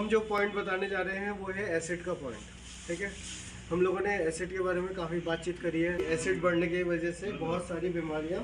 हम जो पॉइंट बताने जा रहे हैं वो है एसिड का पॉइंट। ठीक है, हम लोगों ने एसिड के बारे में काफ़ी बातचीत करी है। एसिड बढ़ने की वजह से बहुत सारी बीमारियां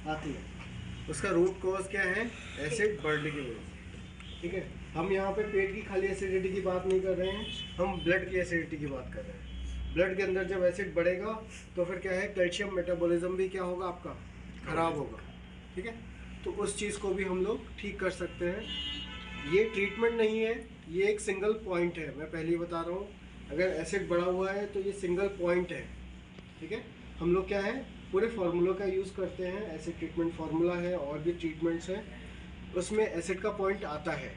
आती हैं। उसका रूट कॉज क्या है? एसिड बढ़ने की वजह से। ठीक है, हम यहाँ पे पेट की खाली एसिडिटी की बात नहीं कर रहे हैं, हम ब्लड की एसिडिटी की बात कर रहे हैं। ब्लड के अंदर जब एसिड बढ़ेगा तो फिर क्या है, कैल्शियम मेटाबॉलिज्म भी क्या होगा, आपका खराब होगा। ठीक है, तो उस चीज़ को भी हम लोग ठीक कर सकते हैं। ये ट्रीटमेंट नहीं है, ये एक सिंगल पॉइंट है। मैं पहले ही बता रहा हूँ, अगर एसिड बढ़ा हुआ है तो ये सिंगल पॉइंट है। ठीक है, हम लोग क्या है, पूरे फार्मूलों का यूज़ करते हैं। एसिड ट्रीटमेंट फार्मूला है और भी ट्रीटमेंट्स हैं, उसमें एसिड का पॉइंट आता है।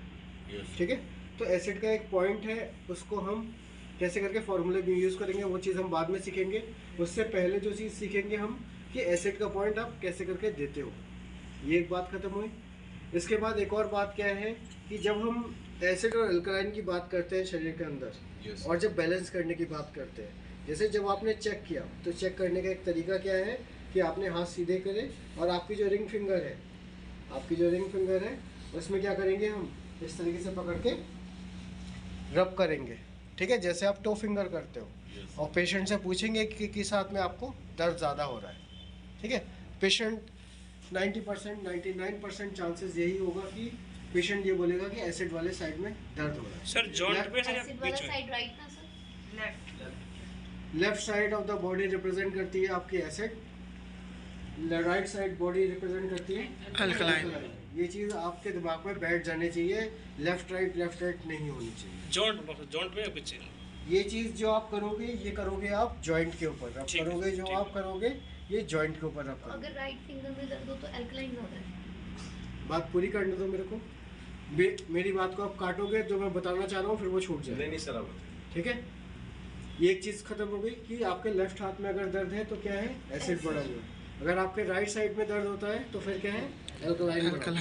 ठीक है, तो एसिड का एक पॉइंट है, उसको हम कैसे करके फार्मूले में यूज़ करेंगे वो चीज़ हम बाद में सीखेंगे। उससे पहले जो चीज़ सीखेंगे हम कि एसिड का पॉइंट आप कैसे करके देते हो, ये एक बात ख़त्म हुई। इसके बाद एक और बात क्या है कि जब हम एसिड और अल्कलाइन की बात करते हैं शरीर के अंदर, और जब बैलेंस करने की बात करते हैं, जैसे जब आपने चेक किया तो चेक करने का एक तरीका क्या है कि आपने हाथ सीधे करे और आपकी जो रिंग फिंगर है उसमें क्या करेंगे, हम इस तरीके से पकड़ के रब करेंगे। ठीक है, जैसे आप टो फिंगर करते हो। और पेशेंट से पूछेंगे कि किस हाथ में आपको दर्द ज़्यादा हो रहा है। ठीक है, पेशेंट 90% 99% चांसेस यही होगा कि पेशेंट ये बोलेगा कि एसिड वाले साइड में दर्द हो रहा है। सर जॉइंट पे एसिड वाला साइड राइट ना sir? Left side of the body represent करती है आपकी acid, right side body represent करती है अल्कलाइन। ये चीज़ आपके दिमाग में बैठ जानी चाहिए, लेफ्ट राइट नहीं होनी चाहिए। जॉइंट पे पीछे ये चीज़ जो आप करोगे, ये करोगे आप जॉइंट के ऊपर रब करोगे, जो आप करोगे ये जॉइंट के ऊपर रब करोगे। अगर राइट फिंगर में दर्द हो तो अल्कलाइन हो रहा है। बात पूरी करने दो मेरे को, मेरी बात को आप काटोगे जो मैं बताना चाह रहा हूँ फिर वो छूट जाए। नहीं सर, अब ठीक है, ये एक चीज़ खत्म हो गई कि आपके लेफ्ट हाथ में अगर दर्द है तो क्या है, एसिड बढ़ा हुआ है। अगर आपके राइट साइड में दर्द होता है तो फिर क्या है, अल्कलाइन।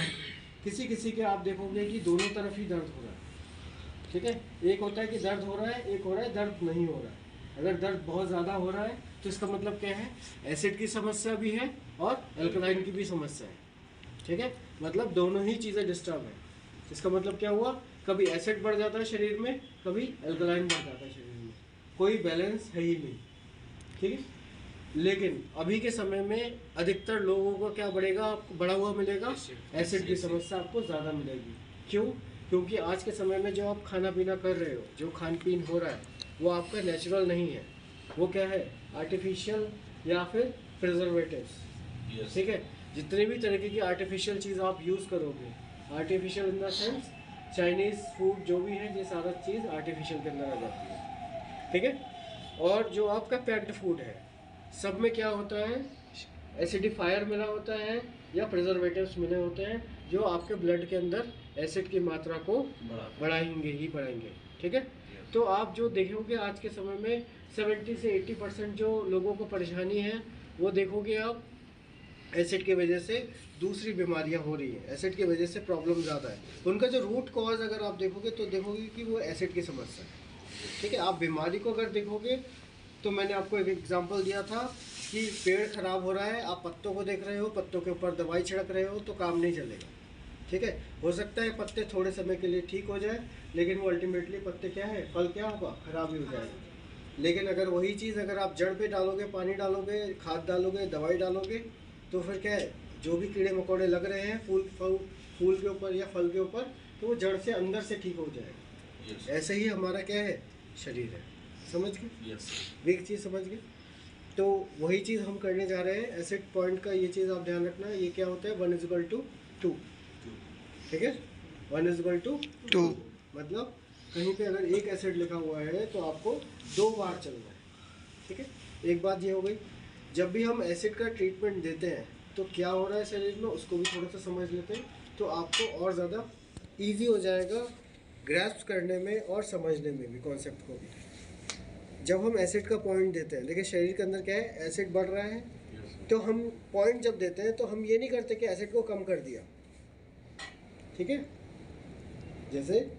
किसी किसी के आप देखोगे कि दोनों तरफ ही दर्द हो रहा है। ठीक है, एक होता है कि दर्द हो रहा है, एक हो रहा है दर्द नहीं हो रहा है। अगर दर्द बहुत ज़्यादा हो रहा है तो इसका मतलब क्या है, एसिड की समस्या भी है और अल्कलाइन की भी समस्या है। ठीक है, मतलब दोनों ही चीज़ें डिस्टर्ब है। इसका मतलब क्या हुआ, कभी एसिड बढ़ जाता है शरीर में, कभी अल्कलाइन बढ़ जाता है शरीर में, कोई बैलेंस है ही नहीं। ठीक है, लेकिन अभी के समय में अधिकतर लोगों को क्या बढ़ेगा, आपको बढ़ा हुआ मिलेगा, एसिड की समस्या आपको ज़्यादा मिलेगी। क्यों? क्योंकि आज के समय में जो आप खाना पीना कर रहे हो, जो खान पीन हो रहा है वो आपका नेचुरल नहीं है, वो क्या है, आर्टिफिशियल या फिर प्रिजर्वेटिव्स। ठीक है, जितने भी तरीके की आर्टिफिशियल चीज़ आप यूज़ करोगे, artificial in the sense Chinese food जो भी है, ये सारा चीज़ आर्टिफिशियल के अंदर आ जाती है। ठीक है, और जो आपका पैक्ड फूड है सब में क्या होता है, एसिडिफायर मिला होता है या प्रिजर्वेटिव्स मिले होते हैं, जो आपके ब्लड के अंदर एसिड की मात्रा को बढ़ाएंगे। ठीक है, तो आप जो देखोगे आज के समय में 70 से 80% जो लोगों को परेशानी है वो देखोगे आप, एसिड की वजह से दूसरी बीमारियां हो रही हैं, एसिड की वजह से प्रॉब्लम ज़्यादा है। उनका जो रूट कॉज अगर आप देखोगे तो देखोगे कि वो एसिड की समस्या है। ठीक है, आप बीमारी को अगर देखोगे तो मैंने आपको एक एग्जांपल दिया था कि पेड़ खराब हो रहा है, आप पत्तों को देख रहे हो, पत्तों के ऊपर दवाई छिड़क रहे हो तो काम नहीं चलेगा। ठीक है, हो सकता है पत्ते थोड़े समय के लिए ठीक हो जाए, लेकिन वो अल्टीमेटली पत्ते क्या है, फल क्या होगा, खराब ही हो जाएगा। लेकिन अगर वही चीज़ अगर आप जड़ पे डालोगे, पानी डालोगे, खाद डालोगे, दवाई डालोगे, तो फिर क्या है, जो भी कीड़े मकोड़े लग रहे हैं फूल के ऊपर या फल के ऊपर, तो वो जड़ से अंदर से ठीक हो जाएगा। ऐसे ही हमारा क्या है, शरीर है। समझ गए? एक चीज़ समझ गए? तो वही चीज़ हम करने जा रहे हैं। एसिड पॉइंट का ये चीज़ आप ध्यान रखना, ये क्या होता है, 1:2। ठीक है, 1:2 मतलब कहीं पे अगर एक एसिड लिखा हुआ है तो आपको 2 बार चलना है। ठीक है, एक बात ये हो गई। जब भी हम एसिड का ट्रीटमेंट देते हैं तो क्या हो रहा है शरीर में, उसको भी थोड़ा सा समझ लेते हैं, तो आपको और ज़्यादा ईजी हो जाएगा ग्रैस्प करने में और समझने में भी कॉन्सेप्ट को भी। जब हम एसिड का पॉइंट देते हैं, देखिए शरीर के अंदर क्या है, एसिड बढ़ रहा है, तो हम पॉइंट जब देते हैं तो हम ये नहीं करते कि एसिड को कम कर दिया। ठीक है, जैसे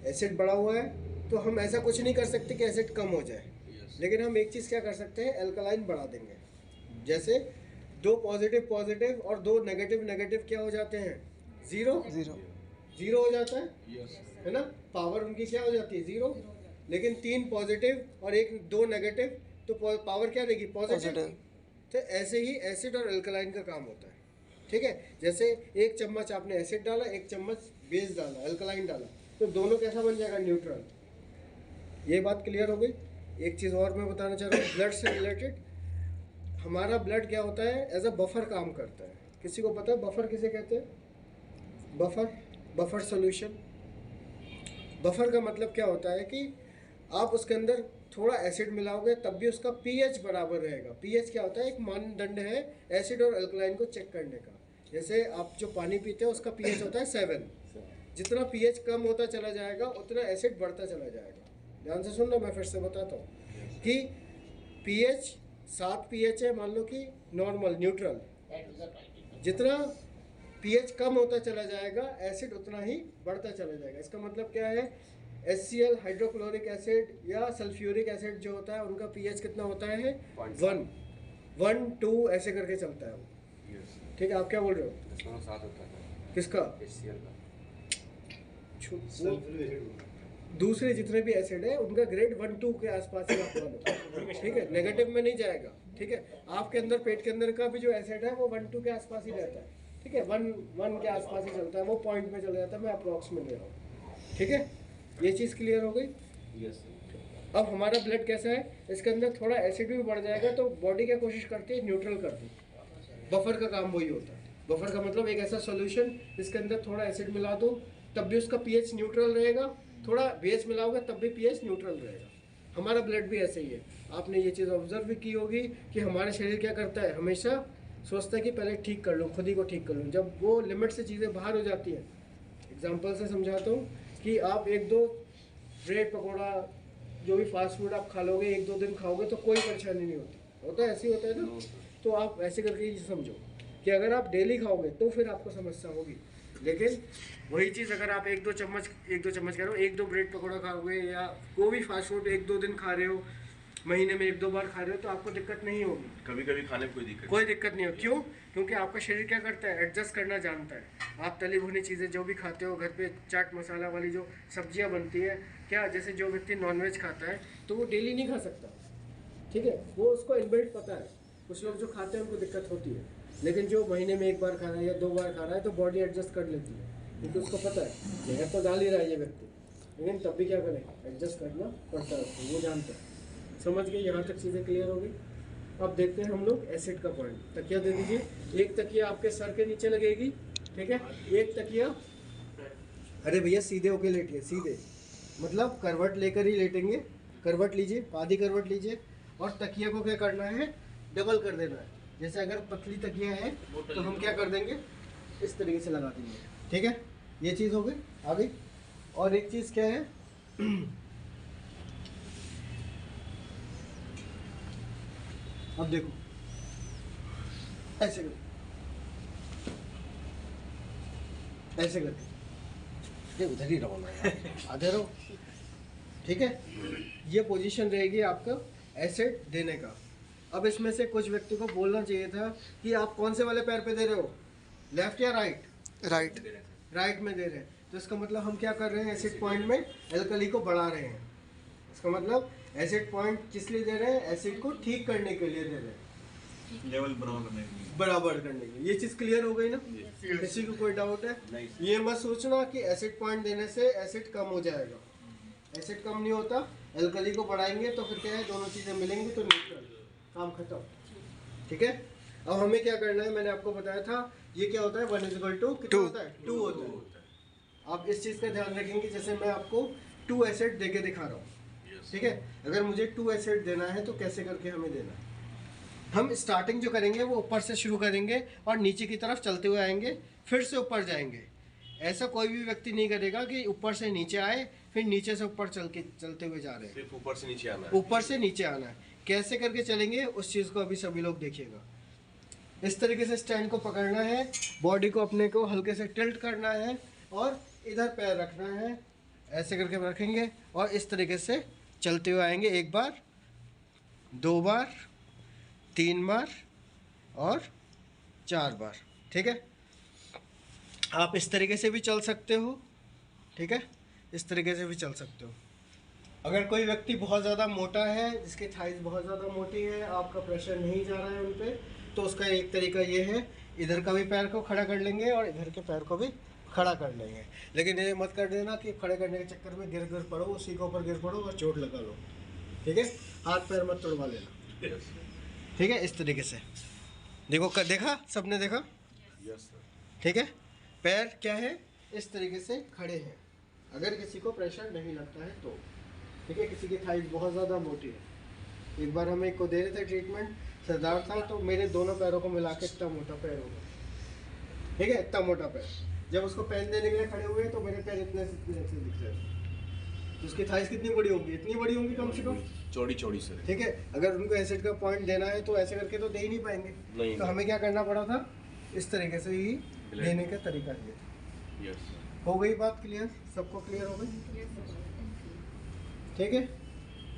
एसिड बढ़ा हुआ है तो हम ऐसा कुछ नहीं कर सकते कि एसिड कम हो जाए, लेकिन हम एक चीज़ क्या कर सकते हैं, एल्कलाइन बढ़ा देंगे। जैसे 2 पॉजिटिव और 2 नेगेटिव क्या हो जाते हैं, 0। जीरो हो जाता है, है ना, पावर उनकी क्या हो जाती है, जीरो। लेकिन 3 पॉजिटिव और 2 नेगेटिव, तो पावर क्या देगी, पॉजिटिव। तो ऐसे ही एसिड और अल्कलाइन का काम होता है, ठीक है। जैसे 1 चम्मच आपने एसिड डाला, 1 चम्मच बेस डाला, अल्कलाइन डाला, तो दोनों कैसा बन जाएगा, न्यूट्रल। ये बात क्लियर हो गई। एक चीज़ और मैं बताना चाह रहा हूँ ब्लड से रिलेटेड। हमारा ब्लड क्या होता है, एज अ बफर काम करता है। किसी को पता है बफर किसे कहते हैं, बफर सोल्यूशन। बफर का मतलब क्या होता है कि आप उसके अंदर थोड़ा एसिड मिलाओगे तब भी उसका पीएच बराबर रहेगा। पीएच क्या होता है, एक मानदंड है एसिड और अल्कलाइन को चेक करने का। जैसे आप जो पानी पीते हो उसका पीएच होता है 7। जितना पीएच कम होता चला जाएगा उतना एसिड बढ़ता चला जाएगा। ध्यान से सुन लो, मैं फिर से बताता हूँ कि पीएच 7 पीएच है, मान लो कि नॉर्मल न्यूट्रल। जितना पीएच कम होता चला जाएगा एसिड उतना ही बढ़ता चला जाएगा। इसका मतलब क्या है, HCl हाइड्रोक्लोरिक एसिड या सल्फ्यूरिक एसिड जो होता है उनका पीएच कितना होता है, 1, 2 ऐसे करके चलता है वो। ठीक है, आप क्या बोल रहे हो, 7 होता है किसका, HCl का। दूसरे जितने भी एसिड है उनका ग्रेड 1, 2 के आसपास ही आप लो, ठीक है, नेगेटिव में नहीं जाएगा। ठीक है, आपके अंदर पेट के अंदर का भी जो एसिड है वो 1, 2 के आसपास ही रहता है। ठीक है, 1 के आसपास ही चलता है, वो पॉइंट में चला जाता है। मैं अप्रॉक्स में ले रहा हूँ, ठीक है, ये चीज़ क्लियर हो गई। अब हमारा ब्लड कैसा है, इसके अंदर थोड़ा एसिड भी बढ़ जाएगा तो बॉडी क्या कोशिश करती है, न्यूट्रल करती है। बफर का काम वही होता है। बफर का मतलब एक ऐसा सॉल्यूशन जिसके अंदर थोड़ा एसिड मिला दो तब भी उसका पीएच न्यूट्रल रहेगा, थोड़ा बेस मिलाओगे तब भी पीएच न्यूट्रल रहेगा। हमारा ब्लड भी ऐसे ही है। आपने ये चीज़ ऑब्जर्व भी की होगी कि हमारा शरीर क्या करता है, हमेशा सोचता है कि पहले ठीक कर लूँ, खुद ही को ठीक कर लूँ। जब वो लिमिट से चीज़ें बाहर हो जाती हैं, एग्जाम्पल से समझाता हूँ कि आप 1-2 ब्रेड पकौड़ा जो भी फास्ट फूड आप खा लोगे, 1-2 दिन खाओगे तो कोई परेशानी नहीं होती, होता है ऐसे ही होता है ना। तो आप ऐसे करके ये समझो कि अगर आप डेली खाओगे तो फिर आपको समस्या होगी। लेकिन वही चीज़ अगर आप 1-2 चम्मच कह रहे हो, 1-2 ब्रेड पकौड़ा खाओगे या कोई भी फास्ट फूड 1-2 दिन खा रहे हो, महीने में 1-2 बार खा रहे हो, तो आपको दिक्कत नहीं होगी। कभी कभी खाने में कोई दिक्कत नहीं हो। क्यों? क्योंकि आपका शरीर क्या करता है, एडजस्ट करना जानता है। आप तली भुनी चीज़ें जो भी खाते हो, घर पे चाट मसाला वाली जो सब्जियां बनती है, क्या जैसे जो व्यक्ति नॉनवेज खाता है तो वो डेली नहीं खा सकता, ठीक है, वो उसको इनबिल्ट पता है। कुछ लोग जो खाते हैं उनको दिक्कत होती है, लेकिन जो महीने में 1 बार खा रहा है या 2 बार खा रहा है तो बॉडी एडजस्ट कर लेती है, क्योंकि उसको पता है जहर तो डाल ही रहा है ये व्यक्ति, लेकिन तब भी क्या करें, एडजस्ट करना पड़ता है उसको, वो जानता है। समझ गए, यहाँ तक चीज़ें क्लियर हो गई। अब देखते हैं हम लोग एसिड का पॉइंट। तकिया दे दीजिए, एक तकिया आपके सर के नीचे लगेगी, ठीक है, एक तकिया, अरे भैया सीधे होके लेटिए, सीधे मतलब करवट लेकर ही लेटेंगे। करवट लीजिए, आधी करवट लीजिए, और तकिया को क्या करना है, डबल कर देना है। जैसे अगर पतली तकिया है तो हम क्या कर देंगे, इस तरीके से लगा देंगे, ठीक है, ये चीज़ हो गई, आ गई। और एक चीज़ क्या है, अब देखो ऐसे करके, ऐसे करके, उधर ही रहो ना आधे रहो, ठीक है। ये पोजीशन रहेगी आपका एसिड देने का। अब इसमें से कुछ व्यक्ति को बोलना चाहिए था कि आप कौन से वाले पैर पे दे रहे हो, लेफ्ट या राइट, राइट में दे रहे हैं, तो इसका मतलब हम क्या कर रहे हैं, एसिड पॉइंट में एल्कली को बढ़ा रहे हैं। इसका मतलब एसिड पॉइंट किस लिए दे रहे हैं, एसिड को ठीक करने के लिए दे रहे हैं, लेवल बराबर करने के लिए। ये चीज़ क्लियर हो गई ना, किसी को कोई डाउट है? ये मत सोचना कि एसिड पॉइंट देने से एसिड कम हो जाएगा, एसिड कम नहीं होता, एल्कली को बढ़ाएंगे तो फिर क्या है, दोनों चीज़ें मिलेंगी तो न्यूट्रल, काम खत्म, ठीक है। अब हमें क्या करना है, मैंने आपको बताया था ये क्या होता है, 1:2 कितना होता है, 2 होता है। आप इस चीज़ का ध्यान रखेंगे, जैसे मैं आपको 2 एसिड दे के दिखा रहा हूँ, ठीक है। अगर मुझे 2 एसिड देना है तो कैसे करके हमें देना है, हम स्टार्टिंग जो करेंगे वो ऊपर से शुरू करेंगे और नीचे की तरफ चलते हुए आएंगे, फिर से ऊपर जाएंगे। ऐसा कोई भी व्यक्ति नहीं करेगा कि ऊपर से नीचे आए फिर नीचे से ऊपर चलते हुए जा रहे हैं, सिर्फ ऊपर से नीचे आना है, ऊपर से नीचे आना है। कैसे करके चलेंगे उस चीज़ को अभी सभी लोग देखिएगा। इस तरीके से स्टैंड को पकड़ना है, बॉडी को अपने को हल्के से टिल्ट करना है और इधर पैर रखना है, ऐसे करके रखेंगे और इस तरीके से चलते हुए आएंगे। 1 बार, 2 बार, 3 बार और 4 बार, ठीक है। आप इस तरीके से भी चल सकते हो, ठीक है, इस तरीके से भी चल सकते हो। अगर कोई व्यक्ति बहुत ज़्यादा मोटा है, जिसकी थाइज बहुत ज़्यादा मोटी है, आपका प्रेशर नहीं जा रहा है उन पर, तो उसका एक तरीका ये है, इधर का भी पैर को खड़ा कर लेंगे और इधर के पैर को भी खड़ा कर लेंगे। लेकिन ये मत कर देना कि खड़े करने के चक्कर में गिर पड़ो, उसी के ऊपर गिर पड़ो और चोट लगा लो, ठीक है। हाथ पैर मत तोड़वा लेना, ठीक है। इस तरीके से देखो, देखा सबने देखा, ठीक है। पैर क्या है, इस तरीके से खड़े हैं, अगर किसी को प्रेशर नहीं लगता है तो, ठीक है। किसी की थाइज बहुत ज़्यादा मोटी है, एक बार हम एक को दे रहे थे ट्रीटमेंट, सरदार था, तो मेरे दोनों पैरों को मिला के इतना मोटा पैर होगा, ठीक है, इतना मोटा पैर। जब उसको पेन देने के लिए खड़े हुए तो मेरे पैर इतने से दिख रहे थे, तो उसकी थाइस कितनी बड़ी होंगी, इतनी बड़ी होंगी कम से कम, चौड़ी चौड़ी सर, ठीक है। अगर उनको एसिड का पॉइंट देना है तो ऐसे करके तो दे ही नहीं पाएंगे, तो हमें क्या करना पड़ा था, इस तरीके से ही देने का तरीका ये था। हो गई बात क्लियर, सबको क्लियर हो गई, ठीक है,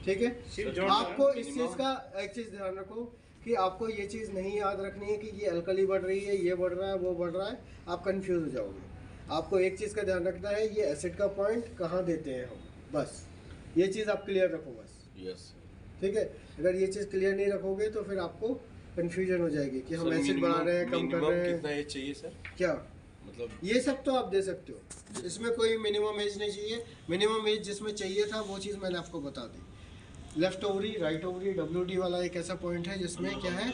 ठीक है। आपको इस चीज़ का एक चीज़ ध्यान रखो कि आपको ये चीज़ नहीं याद रखनी है कि ये अल्कली बढ़ रही है, ये बढ़ रहा है, वो बढ़ रहा है, आप कंफ्यूज हो जाओगे। आपको एक चीज़ का ध्यान रखना है, ये एसिड का पॉइंट कहाँ देते हैं हम, बस ये चीज़ आप क्लियर रखो बस, यस, ठीक है। अगर ये चीज़ क्लियर नहीं रखोगे तो फिर आपको कंफ्यूजन हो जाएगी कि हम एसिड बढ़ा रहे हैं, कम कर रहे हैं। कितना एज चाहिए सर, क्या मतलब ये सब तो आप दे सकते हो, इसमें कोई मिनिमम एज नहीं चाहिए। मिनिमम एज जिसमें चाहिए था वो चीज़ मैंने आपको बता दी। Left ovary, right ovary, WD वाला एक ऐसा पॉइंट है जिसमें क्या है,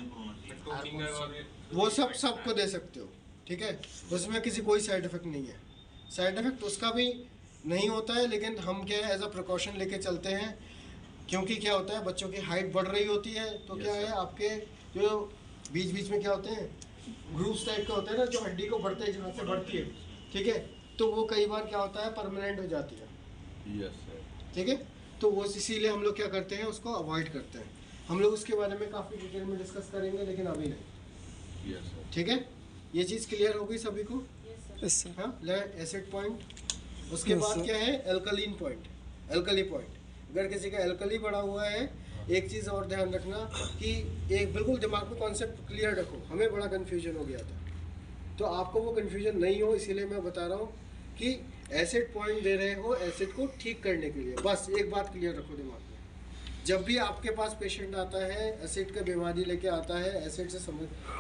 वो सबको दे सकते हो, ठीक है। उसमें किसी कोई साइड इफेक्ट नहीं है, साइड इफेक्ट उसका भी नहीं होता है, लेकिन हम क्या है एज अ प्रिकॉशन लेके चलते हैं, क्योंकि क्या होता है बच्चों की हाइट बढ़ रही होती है, तो क्या है आपके जो बीच बीच में क्या होते हैं ग्रूव्स टाइप के होते हैं ना, जो हड्डी को बढ़ते हैं, जहाँ से बढ़ती है, ठीक है, तो वो कई बार क्या होता है परमानेंट हो जाती है, यस सर, ठीक है। तो वो इसीलिए हम लोग क्या करते हैं, उसको अवॉइड करते हैं। हम लोग उसके बारे में काफ़ी डिटेल में डिस्कस करेंगे, लेकिन अभी नहीं, यस सर, ठीक है। ये चीज़ क्लियर हो गई सभी को, हाँ। एसिड पॉइंट, उसके बाद क्या है एल्कलीन पॉइंट, एल्कली पॉइंट। अगर किसी का एल्कली बढ़ा हुआ है, एक चीज़ और ध्यान रखना कि एक बिल्कुल दिमाग में कॉन्सेप्ट क्लियर रखो, हमें बड़ा कन्फ्यूजन हो गया था, तो आपको वो कन्फ्यूजन नहीं हो इसीलिए मैं बता रहा हूँ कि एसिड पॉइंट दे रहे हो एसिड को ठीक करने के लिए, बस एक बात क्लियर रखो दिमाग में। जब भी आपके पास पेशेंट आता है, एसिड का बीमारी लेके आता है, एसिड से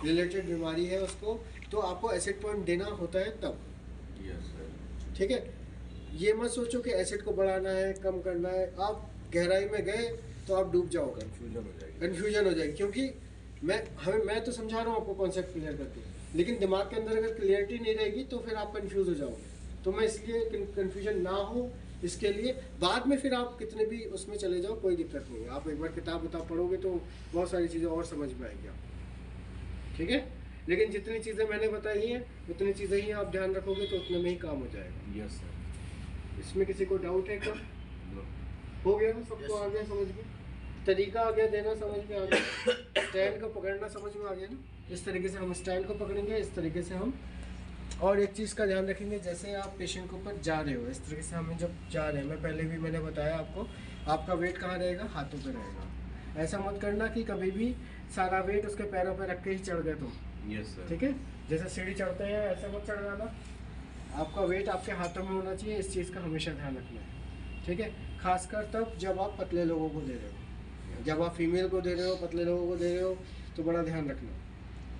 रिलेटेड बीमारी है उसको, तो आपको एसिड पॉइंट देना होता है तब, यस सर, ठीक है। ये मत सोचो कि एसिड को बढ़ाना है, कम करना है, आप गहराई में गए तो आप डूब जाओगे, कन्फ्यूजन हो जाएगी। क्योंकि मैं तो समझा रहा हूँ आपको कॉन्सेप्ट क्लियर करके, लेकिन दिमाग के अंदर अगर क्लियरिटी नहीं रहेगी तो फिर आप कंफ्यूज हो जाओगे। तो मैं इसलिए कंफ्यूजन ना हो इसके लिए, बाद में फिर आप कितने भी उसमें चले जाओ कोई दिक्कत नहीं है, आप एक बार किताब पढ़ोगे तो बहुत सारी चीज़ें और समझ में आएगी आपको, ठीक है। लेकिन जितनी चीज़ें मैंने बताई हैं उतनी चीज़ें ही आप ध्यान रखोगे तो उतने में ही काम हो जाएगा। यस सर, इसमें किसी को डाउट है क्या? हो गया ना सबको, आ गया समझ में, तरीका आ गया देना समझ में आ गया, स्टैंड को पकड़ना समझ में आ गया ना। इस तरीके से हम स्टैंड को पकड़ेंगे, इस तरीके से हम, और एक चीज़ का ध्यान रखेंगे, जैसे आप पेशेंट के ऊपर जा रहे हो इस तरीके से हमें जब जा रहे हैं, मैं पहले भी मैंने बताया आपको, आपका वेट कहाँ रहेगा, हाथों पे रहेगा। ऐसा मत करना कि कभी भी सारा वेट उसके पैरों पे रख के ही चढ़ गए तुम, यस सर, ठीक है। जैसे सीढ़ी चढ़ते हैं ऐसे मत चढ़ जाना, आपका वेट आपके हाथों में होना चाहिए, इस चीज़ का हमेशा ध्यान रखना है, ठीक है। खासकर तब जब आप पतले लोगों को दे रहे हो, जब आप फीमेल को दे रहे हो, पतले लोगों को दे रहे हो, तो बड़ा ध्यान रखना,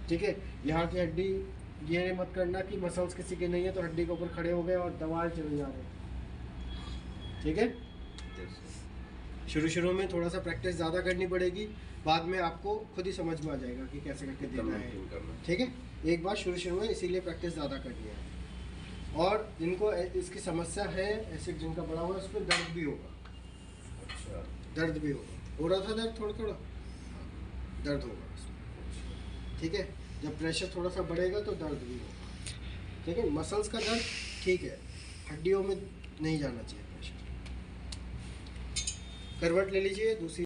ठीक है। यहाँ की हड्डी ये मत करना कि मसल्स किसी के नहीं है तो हड्डी के ऊपर खड़े हो गए और दबाए चले जा रहे हैं, ठीक है। शुरू में थोड़ा सा प्रैक्टिस ज़्यादा करनी पड़ेगी, बाद में आपको खुद ही समझ में आ जाएगा कि कैसे करके देना है, ठीक है। एक बार शुरू में इसीलिए प्रैक्टिस ज़्यादा करनी है। और जिनको इसकी समस्या है, एसिड जिनका बड़ा हुआ है, उस पर दर्द भी होगा, अच्छा, दर्द भी होगा, हो रहा था दर्द, थोड़ा थोड़ा दर्द होगा उसमें, ठीक है। जब प्रेशर थोड़ा सा बढ़ेगा तो दर्द भी होगा, ठीक है। मसल्स का दर्द ठीक है, हड्डियों में नहीं जाना चाहिए प्रेशर। करवट ले लीजिए, दूसरी